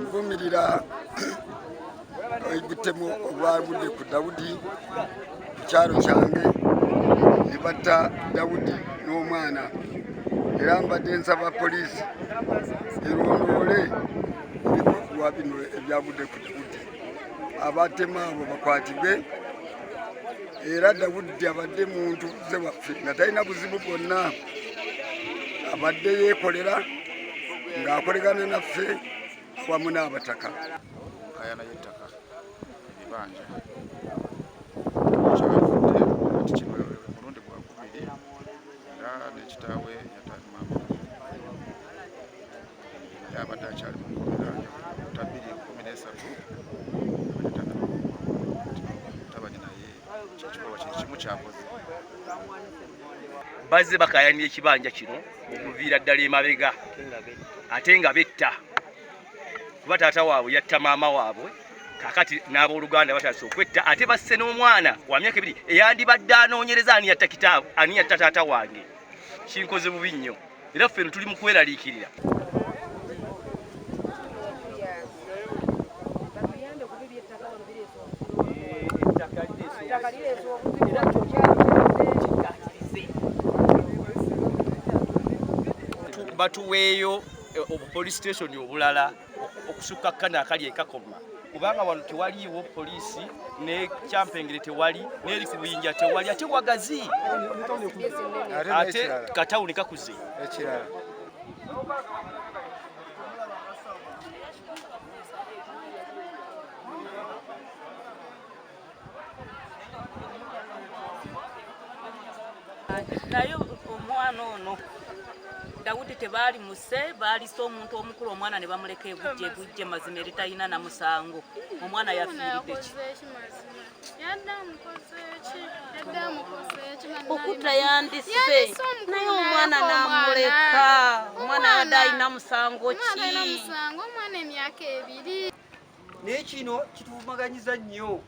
Nvumirira ebitemo obwagudde ku Dawudi ku kyalo kyange ne batta Dawudi n'omwana, era mbadde nsaba poliisi erondoole ebikolwa bino ebyagudde ku Dawudi. Abatema abo bakwatibwe, era Dawudi abadde muntu ze waffe nga talina buzibu bwonna, abadde yeekolera ng'akolegana naffe wamu n'abataka. Kayana y'ettaka ebibanja kyavudde ati kino mulundi gwa 2 era n'ekitaawe maama yabadde akyali mu nkomera ta 2:13 tabanye naye kikolwa kimu kyakoze. Bazze bakayanira ekibanja kino okuviira ddala emabega ate nga betta kuba taata waabwe yatta maama waabwe, kakati n'abooluganda batandise okwetta ate basse n'omwana wa myaka 2 eyandibadde anoonyereza ani yatta kitaawe ani yatta taata wange. Kinkoze bubi nnyo era ffe tuli mu kweraliikirira. Batuweeyo police station obulala okusukka kkana akali ekakoma, kubanga wano tewaliiwo poliisi ne Kyampengere tewali n'eri ku Buyinja tewali, ate wagazi ate katawuni kakuze. Ekirala naye omwana ono Dawudi tebaali muse, baalisa omuntu omukulu, omwana ne bamuleka ebujje mazima eri talina na musango. Omwana yafiiridde ki? Okutta yandisse naye omwana n'amuleka. Omwana yadde alina musango ki? Omwana emyaka 2. Naye kino kituvumaganyiza nnyo,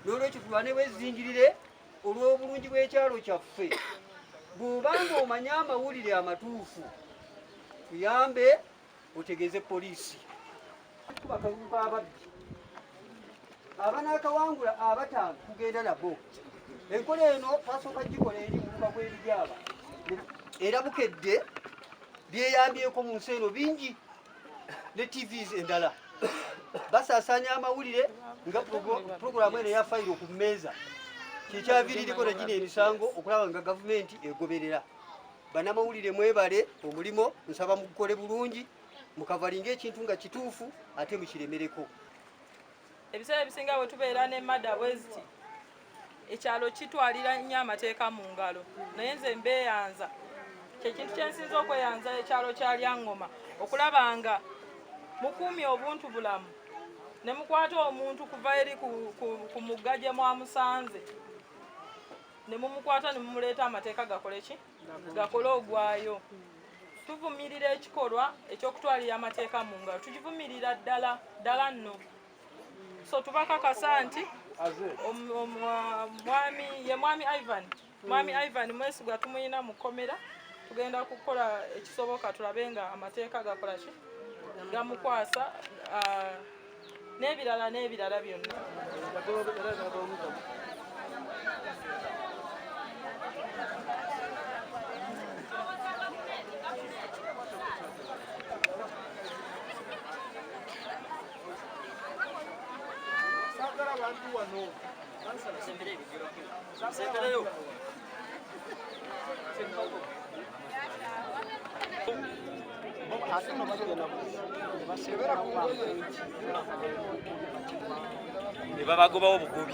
n'olwekyo tulwane bwezinjirire olw'obulungi bw'ekyalo kyaffe. Bw'obanga omanye amawulire amatuufu tuyambe otegeeze poliisi. Bakaluba ababbi abanaakawangula 5 tugenda nabo. Enkola eno twasooka gikola eri kuba kw'ebigyaba era bukedde byeyambyeko mu nsi eno bingi ne TVs endala basaasaanya amawulire nga puroguramu eno ya fayiro ku mmeeza. Kyekyaviiririko na gino emisango okulaba nga gavumenti egoberera. Bannamawulire mwebale omulimo, nsaba mukole bulungi mukavalinga ekintu nga kituufu ate mukiremereko. Ebiseera ebisinga bwe tubeera ne madda bweziti ekyalo kitwalira nnyo amateeka mu ngalo, naye nze mbeeyanza kyekintu kyensinza okweyanza ekyalo kya Lyangoma okulaba nga mukuumye obuntu bulamu ne mukwata omuntu kuva eri ku mugga gye mwamusanze ne mumukwata ne mumuleeta amateeka gakole ki? Gakole ogwayo. Tuvumirira ekikolwa eky'okutwalira amateeka mu ngalo, tukivumirira ddala nno. So tubakakasa nti mwami Ivan mwesigwa tumuyina mu kkomera, tugenda kukola ekisoboka tulabe nga amateeka gakola ki? Gamukwasa n'ebirala byonna. Ne babagobawo bugobi.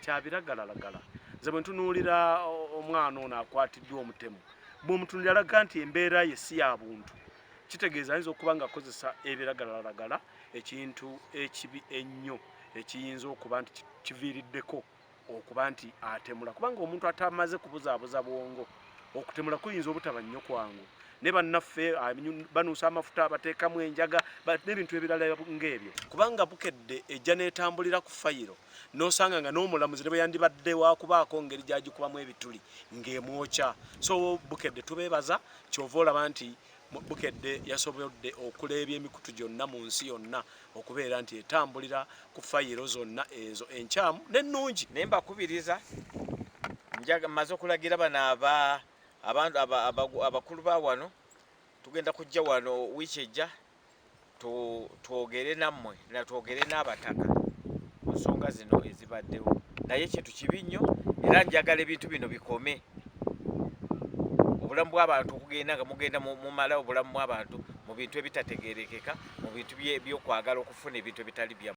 Kyabiragalalagala nze bwe ntunuulira omwana ono akwatiddwa omutemu bw'omutunulira alaga nti embeera ye si ya buntu kitegeeza ayinza okuba nga akozesa ebiragalalagala ekintu ekibi ennyo ekiyinza okuba nti kiviiriddeko okuba nti atemula kubanga omuntu atamaze kubuzaabuza bwongo okutemula kuyinza obutaba nnyo kwangu ne bannaffe banuusa amafuta bateekamu enjaga n'ebintu ebirala ng'ebyo kubanga bukedde ejja n'etambulira ku fayiro n'osanga nga n'omulamuzi ne bwe yandibadde waakubaako ngeri gyagikubamu ebituli ng'emwokya so bukedde tubeebaza kyova olaba nti bukedde yasobodde okuleebya emikutu gyonna mu nsi yonna okubeera nti etambulira ku fayiro zonna ezo enkyamu n'ennungi naye mbakubiriza maze okulagira bano abantu abakulu ba wano tugenda kujja wano wiiki ejja twogere nammwe twogere n'abataka ku nsonga zino ezibaddewo naye kintu kibi nnyo era njagala ebintu bino bikome obulamu bw'abantu okugenda nga mugenda mumala obulamu bw'abantu mu bintu ebitategeerekeka mu bintu by'okwagala okufuna ebintu ebitali byamu